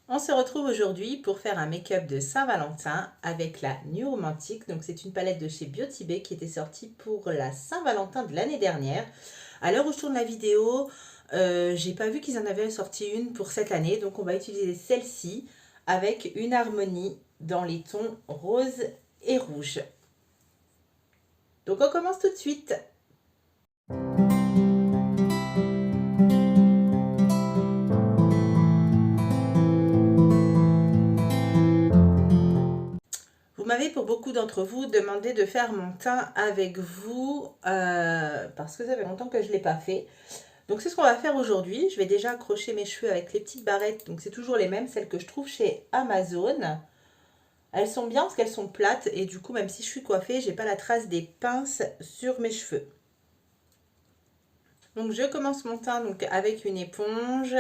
On se retrouve aujourd'hui pour faire un make-up de Saint-Valentin avec la New Romantic. Donc c'est une palette de chez Beauty Bay qui était sortie pour la Saint-Valentin de l'année dernière. À l'heure où je tourne la vidéo, j'ai pas vu qu'ils en avaient sorti une pour cette année. Donc on va utiliser celle-ci avec une harmonie dans les tons rose et rouge. Donc on commence tout de suite. Vous m'avez pour beaucoup d'entre vous demandé de faire mon teint avec vous parce que ça fait longtemps que je ne l'ai pas fait. Donc c'est ce qu'on va faire aujourd'hui. Je vais déjà accrocher mes cheveux avec les petites barrettes. Donc c'est toujours les mêmes, celles que je trouve chez Amazon. Elles sont bien parce qu'elles sont plates et du coup même si je suis coiffée, j'ai pas la trace des pinces sur mes cheveux. Donc je commence mon teint donc avec une éponge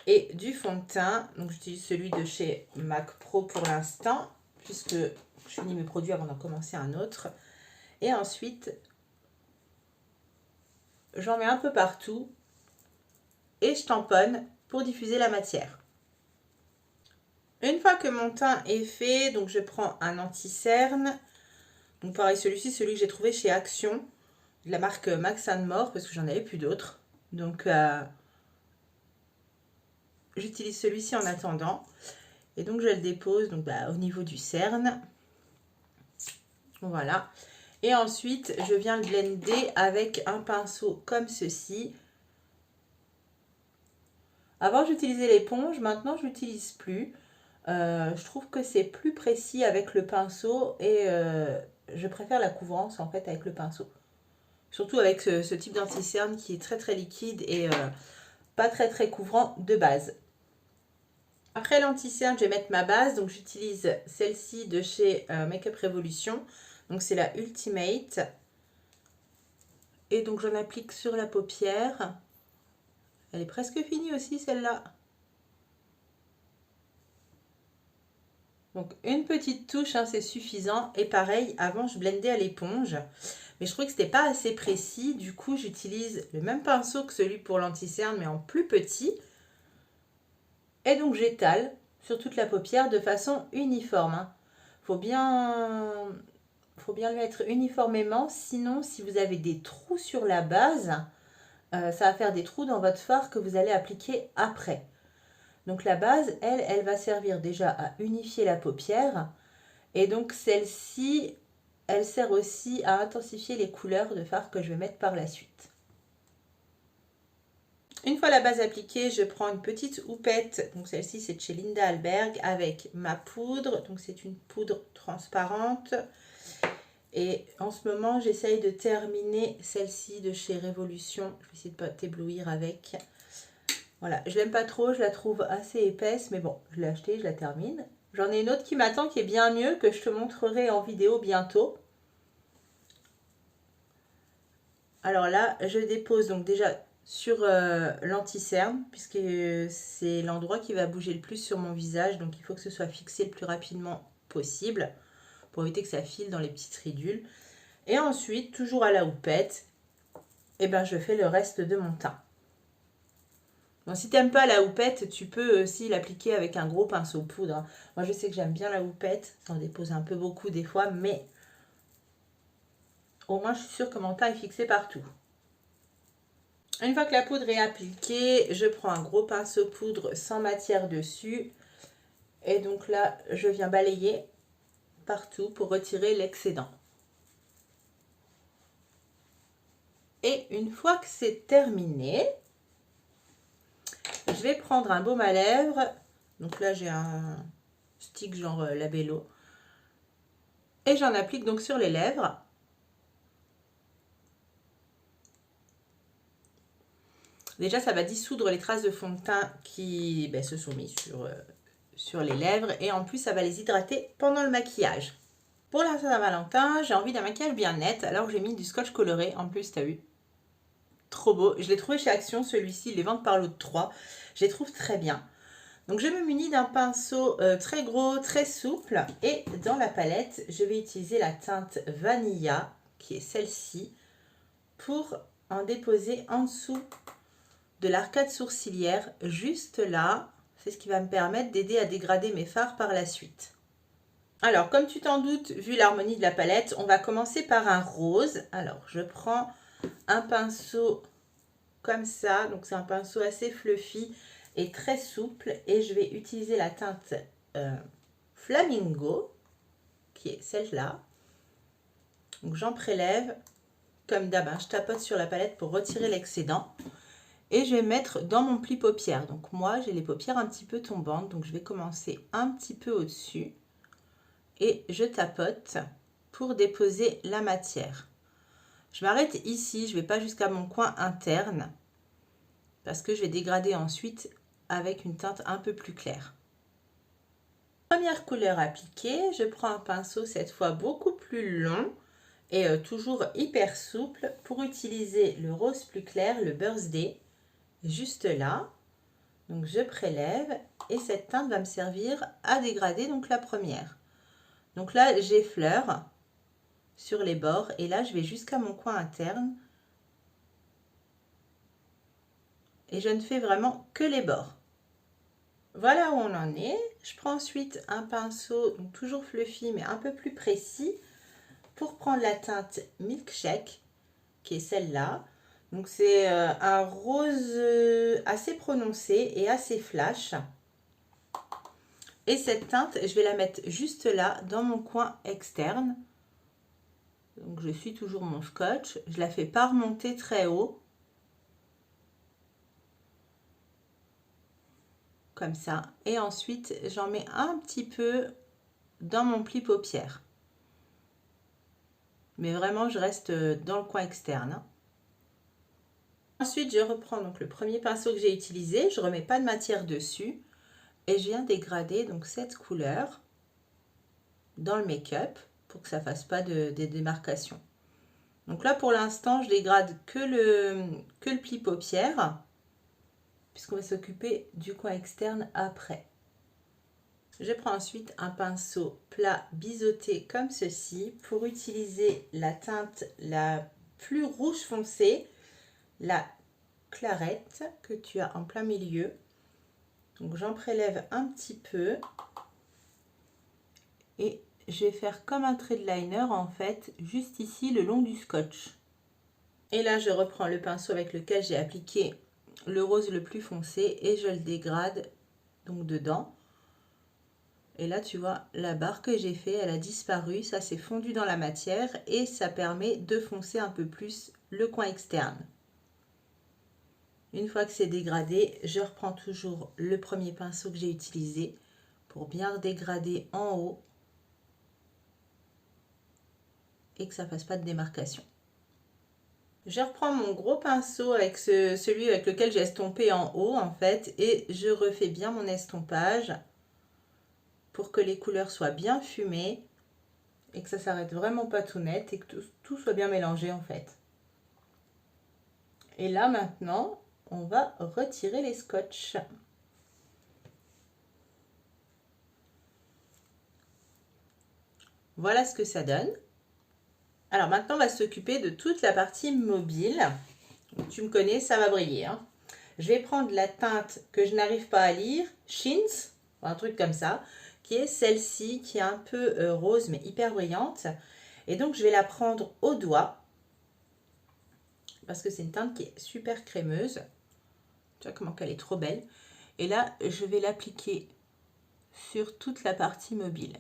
et du fond de teint. Donc j'utilise celui de chez MAC Pro pour l'instant puisque je finis mes produits avant d'en commencer un autre. Et ensuite, j'en mets un peu partout et je tamponne pour diffuser la matière. Une fois que mon teint est fait, donc je prends un anti-cerne. Donc pareil, celui-ci, celui que j'ai trouvé chez Action, de la marque Max & More, parce que j'en avais plus d'autres. Donc j'utilise celui-ci en attendant. Et donc je le dépose donc, au niveau du cerne. Voilà. Et ensuite, je viens le blender avec un pinceau comme ceci. Avant, j'utilisais l'éponge, maintenant, je l'utilise plus. Je trouve que c'est plus précis avec le pinceau et je préfère la couvrance en fait avec le pinceau. Surtout avec ce type d'anti-cerne qui est très très liquide et pas très très couvrant de base. Après l'anti-cerne, je vais mettre ma base. Donc j'utilise celle-ci de chez Makeup Revolution. Donc c'est la Ultimate. Et donc j'en applique sur la paupière. Elle est presque finie aussi celle-là. Donc une petite touche, hein, c'est suffisant. Et pareil, avant je blendais à l'éponge. Mais je trouvais que c'était pas assez précis. Du coup, j'utilise le même pinceau que celui pour l'anti-cerne, mais en plus petit. Et donc j'étale sur toute la paupière de façon uniforme. Hein. Faut bien le mettre uniformément. Sinon, si vous avez des trous sur la base, ça va faire des trous dans votre fard que vous allez appliquer après. Donc la base, elle va servir déjà à unifier la paupière. Et donc celle-ci, elle sert aussi à intensifier les couleurs de fard que je vais mettre par la suite. Une fois la base appliquée, je prends une petite houppette. Donc celle-ci, c'est de chez Linda Alberg avec ma poudre. Donc c'est une poudre transparente. Et en ce moment, j'essaye de terminer celle-ci de chez Révolution. Je vais essayer de ne pas t'éblouir avec. Voilà, je l'aime pas trop, je la trouve assez épaisse, mais bon, je l'ai achetée, je la termine. J'en ai une autre qui m'attend qui est bien mieux, que je te montrerai en vidéo bientôt. Alors là, je dépose donc déjà sur l'anti-cerne, puisque c'est l'endroit qui va bouger le plus sur mon visage, donc il faut que ce soit fixé le plus rapidement possible, pour éviter que ça file dans les petites ridules. Et ensuite, toujours à la houppette, et ben, je fais le reste de mon teint. Bon, si tu n'aimes pas la houppette, tu peux aussi l'appliquer avec un gros pinceau poudre. Hein. Moi, je sais que j'aime bien la houppette. J'en dépose un peu beaucoup des fois, mais au moins, je suis sûre que mon teint est fixé partout. Une fois que la poudre est appliquée, je prends un gros pinceau poudre sans matière dessus. Et donc là, je viens balayer partout pour retirer l'excédent. Et une fois que c'est terminé, je vais prendre un baume à lèvres. Donc là, j'ai un stick genre Labello. Et j'en applique donc sur les lèvres. Déjà, ça va dissoudre les traces de fond de teint qui se sont mises sur les lèvres. Et en plus, ça va les hydrater pendant le maquillage. Pour la Saint-Valentin, j'ai envie d'un maquillage bien net. Alors, j'ai mis du scotch coloré. En plus, t'as vu? Trop beau. Je l'ai trouvé chez Action, celui-ci. Ils les vendent par lot de 3. Je les trouve très bien. Donc, je me munis d'un pinceau très gros, très souple. Et dans la palette, je vais utiliser la teinte Vanilla, qui est celle-ci, pour en déposer en dessous de l'arcade sourcilière, juste là, C'est ce qui va me permettre d'aider à dégrader mes fards par la suite. Alors, comme tu t'en doutes, vu l'harmonie de la palette, on va commencer par un rose. Alors, je prends un pinceau comme ça. Donc, c'est un pinceau assez fluffy et très souple. Et je vais utiliser la teinte Flamingo, qui est celle-là. Donc, j'en prélève. Comme d'hab, hein, je tapote sur la palette pour retirer l'excédent. Et je vais mettre dans mon pli paupière. Donc, moi, j'ai les paupières un petit peu tombantes. Donc, je vais commencer un petit peu au-dessus. Et je tapote pour déposer la matière. Je m'arrête ici, je ne vais pas jusqu'à mon coin interne parce que je vais dégrader ensuite avec une teinte un peu plus claire. Première couleur appliquée, je prends un pinceau cette fois beaucoup plus long et toujours hyper souple pour utiliser le rose plus clair, le Birthday, juste là. Donc je prélève et cette teinte va me servir à dégrader donc la première. Donc là, j'effleure sur les bords et là, je vais jusqu'à mon coin interne. Et je ne fais vraiment que les bords. Voilà où on en est. Je prends ensuite un pinceau, donc toujours fluffy, mais un peu plus précis, pour prendre la teinte Milkshake, qui est celle-là. Donc c'est un rose assez prononcé et assez flash. Et cette teinte, je vais la mettre juste là, dans mon coin externe. Donc je suis toujours mon scotch. Je la fais pas remonter très haut. Comme ça. Et ensuite, j'en mets un petit peu dans mon pli paupière. Mais vraiment, je reste dans le coin externe, hein. Ensuite, je reprends donc le premier pinceau que j'ai utilisé. Je ne remets pas de matière dessus. Et je viens dégrader donc cette couleur dans le make-up pour que ça ne fasse pas de démarcation. Donc là, pour l'instant, je dégrade que le pli paupière, puisqu'on va s'occuper du coin externe après. Je prends ensuite un pinceau plat biseauté comme ceci pour utiliser la teinte la plus rouge foncé, la clarette que tu as en plein milieu. Donc j'en prélève un petit peu et je vais faire comme un trait de liner en fait, juste ici le long du scotch. Et là, je reprends le pinceau avec lequel j'ai appliqué le rose le plus foncé et je le dégrade donc dedans. Et là, tu vois, la barre que j'ai fait, elle a disparu. Ça s'est fondu dans la matière et ça permet de foncer un peu plus le coin externe. Une fois que c'est dégradé, je reprends toujours le premier pinceau que j'ai utilisé pour bien dégrader en haut et que ça ne fasse pas de démarcation. Je reprends mon gros pinceau avec celui avec lequel j'ai estompé en haut en fait et je refais bien mon estompage pour que les couleurs soient bien fumées et que ça s'arrête vraiment pas tout net et que tout soit bien mélangé en fait. Et là maintenant, on va retirer les scotch. Voilà ce que ça donne. Alors maintenant, on va s'occuper de toute la partie mobile. Tu me connais, ça va briller, hein. Je vais prendre la teinte que je n'arrive pas à lire, Chintz, un truc comme ça, qui est celle-ci, qui est un peu rose mais hyper brillante. Et donc, je vais la prendre au doigt, parce que c'est une teinte qui est super crémeuse. Tu vois comment elle est trop belle. Et là, je vais l'appliquer sur toute la partie mobile.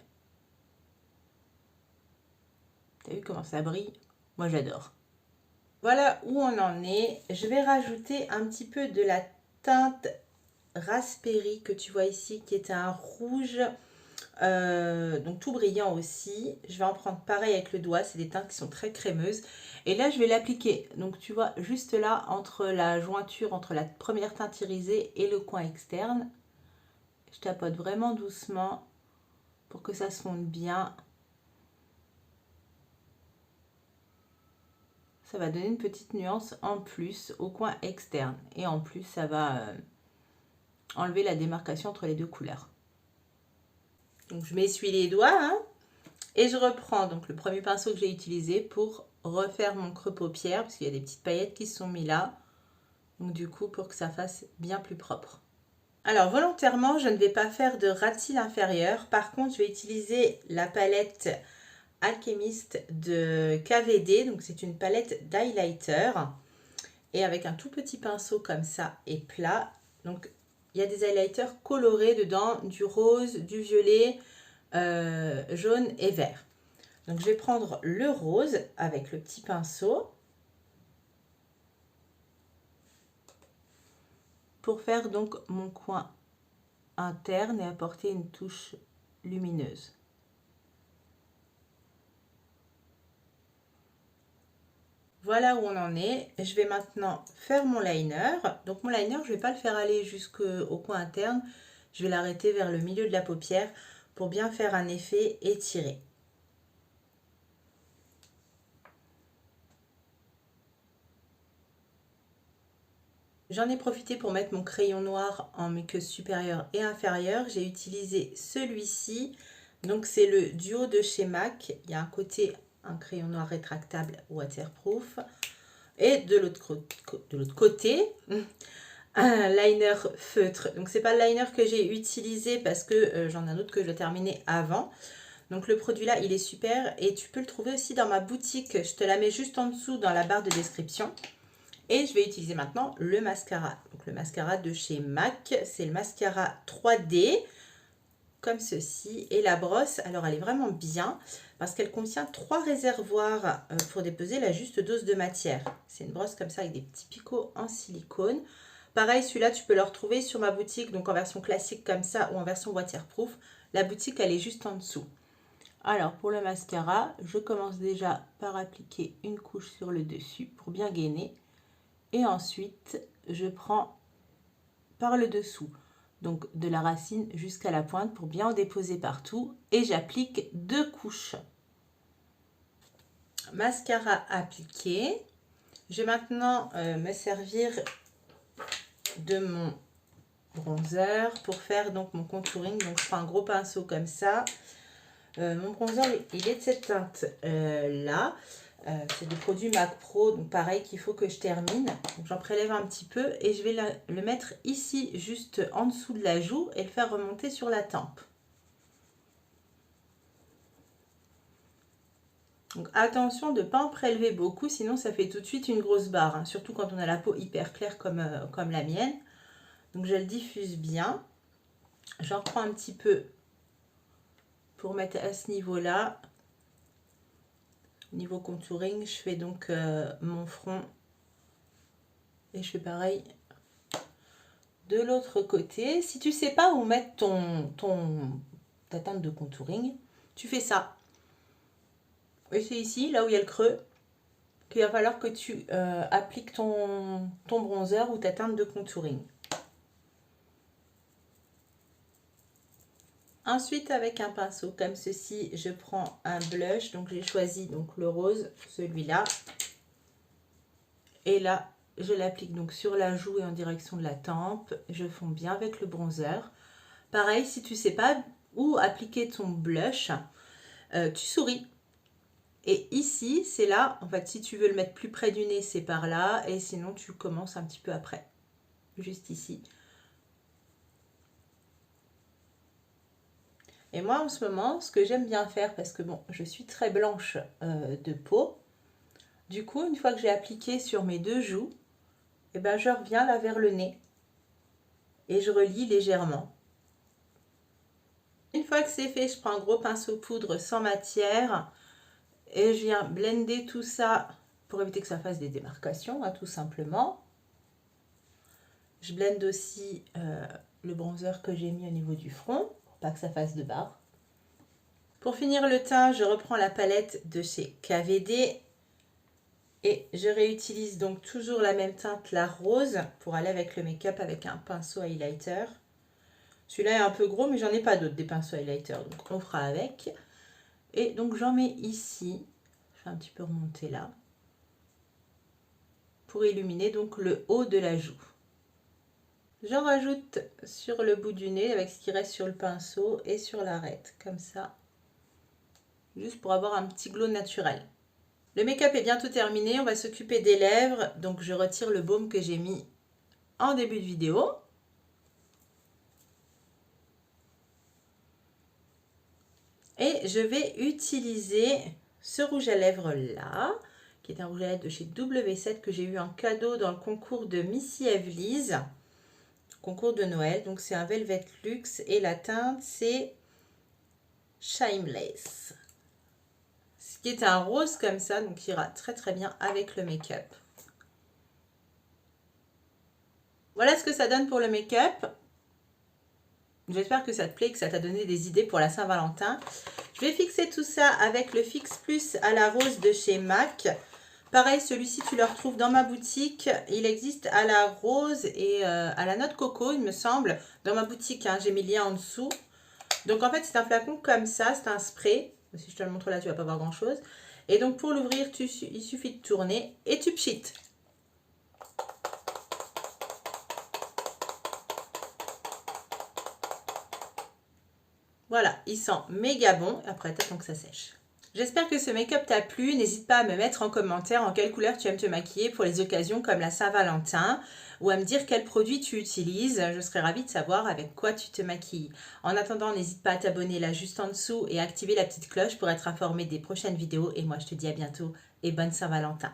T'as vu comment ça brille? Moi, j'adore. Voilà où on en est. Je vais rajouter un petit peu de la teinte Raspberry que tu vois ici, qui est un rouge, donc tout brillant aussi. Je vais en prendre pareil avec le doigt. C'est des teintes qui sont très crémeuses. Et là, je vais l'appliquer. Donc, tu vois, juste là, entre la jointure, entre la première teinte irisée et le coin externe. Je tapote vraiment doucement pour que ça se fonde bien. Ça va donner une petite nuance en plus au coin externe. Et en plus, ça va enlever la démarcation entre les deux couleurs. Donc, je m'essuie les doigts, hein, et je reprends donc le premier pinceau que j'ai utilisé pour refaire mon creux paupière, parce qu'il y a des petites paillettes qui se sont mis là. Donc, du coup, pour que ça fasse bien plus propre. Alors volontairement, je ne vais pas faire de ras de cils inférieur. Par contre, je vais utiliser la palette Alchemist de KVD. Donc c'est une palette d'highlighter. Et avec un tout petit pinceau comme ça et plat. Donc il y a des highlighters colorés dedans, du rose, du violet, jaune et vert. Donc je vais prendre le rose avec le petit pinceau pour faire donc mon coin interne et apporter une touche lumineuse. Voilà où on en est. Je vais maintenant faire mon liner. Donc mon liner, je ne vais pas le faire aller jusqu'au coin interne. Je vais l'arrêter vers le milieu de la paupière pour bien faire un effet étiré. J'en ai profité pour mettre mon crayon noir en muqueuse supérieure et inférieure. J'ai utilisé celui-ci. Donc c'est le duo de chez MAC. Il y a un crayon noir rétractable waterproof. Et de l'autre côté, un liner feutre. Donc c'est pas le liner que j'ai utilisé parce que j'en ai un autre que je terminais avant. Donc le produit là, il est super et tu peux le trouver aussi dans ma boutique. Je te la mets juste en dessous dans la barre de description. Et je vais utiliser maintenant le mascara. Donc le mascara de chez MAC, c'est le mascara 3D, comme ceci. Et la brosse, alors elle est vraiment bien parce qu'elle contient 3 réservoirs pour déposer la juste dose de matière. C'est une brosse comme ça avec des petits picots en silicone. Pareil, celui-là, tu peux le retrouver sur ma boutique, donc en version classique comme ça ou en version waterproof. La boutique, elle est juste en dessous. Alors, pour le mascara, je commence déjà par appliquer une couche sur le dessus pour bien gainer. Et ensuite, je prends par le dessous, donc de la racine jusqu'à la pointe pour bien en déposer partout. Et j'applique 2 couches. Mascara appliqué. Je vais maintenant me servir de mon bronzer pour faire donc mon contouring. Donc je prends un gros pinceau comme ça. Mon bronzer, il est de cette teinte là. C'est du produit MAC Pro, donc pareil qu'il faut que je termine. Donc j'en prélève un petit peu et je vais le mettre ici, juste en dessous de la joue et le faire remonter sur la tempe. Donc attention de ne pas en prélever beaucoup, sinon ça fait tout de suite une grosse barre, hein, surtout quand on a la peau hyper claire comme la mienne. Donc je le diffuse bien. J'en prends un petit peu pour mettre à ce niveau-là. Niveau contouring, je fais donc mon front et je fais pareil de l'autre côté. Si tu sais pas où mettre ta teinte de contouring, tu fais ça. Et c'est ici, là où il y a le creux, qu'il va falloir que tu appliques ton bronzer ou ta teinte de contouring. Ensuite, avec un pinceau comme ceci, je prends un blush. Donc j'ai choisi donc le rose, celui-là. Et là, je l'applique donc sur la joue et en direction de la tempe. Je fonds bien avec le bronzer. Pareil, si tu ne sais pas où appliquer ton blush, tu souris. Et ici, c'est là, en fait, si tu veux le mettre plus près du nez, c'est par là. Et sinon, tu commences un petit peu après, juste ici. Et moi, en ce moment, ce que j'aime bien faire, parce que bon, je suis très blanche de peau, du coup, une fois que j'ai appliqué sur mes 2 joues, et ben, je reviens là vers le nez et je relie légèrement. Une fois que c'est fait, je prends un gros pinceau poudre sans matière et je viens blender tout ça pour éviter que ça fasse des démarcations, hein, tout simplement. Je blende aussi le bronzer que j'ai mis au niveau du front, pour pas que ça fasse de barre. Pour finir le teint, je reprends la palette de chez KVD et je réutilise donc toujours la même teinte, la rose, pour aller avec le make-up avec un pinceau highlighter. Celui-là est un peu gros, mais j'en ai pas d'autres des pinceaux highlighter, donc on fera avec. Et donc j'en mets ici, je fais un petit peu remonter là, pour illuminer donc le haut de la joue. J'en rajoute sur le bout du nez avec ce qui reste sur le pinceau et sur l'arête, comme ça, juste pour avoir un petit glow naturel. Le make-up est bientôt terminé, on va s'occuper des lèvres. Donc je retire le baume que j'ai mis en début de vidéo. Et je vais utiliser ce rouge à lèvres là, qui est un rouge à lèvres de chez W7 que j'ai eu en cadeau dans le concours de Missy Evely's, concours de Noël. Donc c'est un Velvet Luxe et la teinte c'est Shameless. Ce qui est un rose comme ça, donc qui ira très très bien avec le make-up. Voilà ce que ça donne pour le make-up. J'espère que ça te plaît, que ça t'a donné des idées pour la Saint-Valentin. Je vais fixer tout ça avec le Fix Plus à la rose de chez MAC. Pareil, celui-ci, tu le retrouves dans ma boutique. Il existe à la rose et à la noix de coco, il me semble. Dans ma boutique, hein, j'ai mis le lien en dessous. Donc, en fait, c'est un flacon comme ça. C'est un spray. Si je te le montre là, tu ne vas pas voir grand-chose. Et donc, pour l'ouvrir, il suffit de tourner et tu pchites. Voilà, il sent méga bon. Après, t'attends que ça sèche. J'espère que ce make-up t'a plu. N'hésite pas à me mettre en commentaire en quelle couleur tu aimes te maquiller pour les occasions comme la Saint-Valentin ou à me dire quel produit tu utilises. Je serais ravie de savoir avec quoi tu te maquilles. En attendant, n'hésite pas à t'abonner là juste en dessous et à activer la petite cloche pour être informé des prochaines vidéos. Et moi, je te dis à bientôt et bonne Saint-Valentin.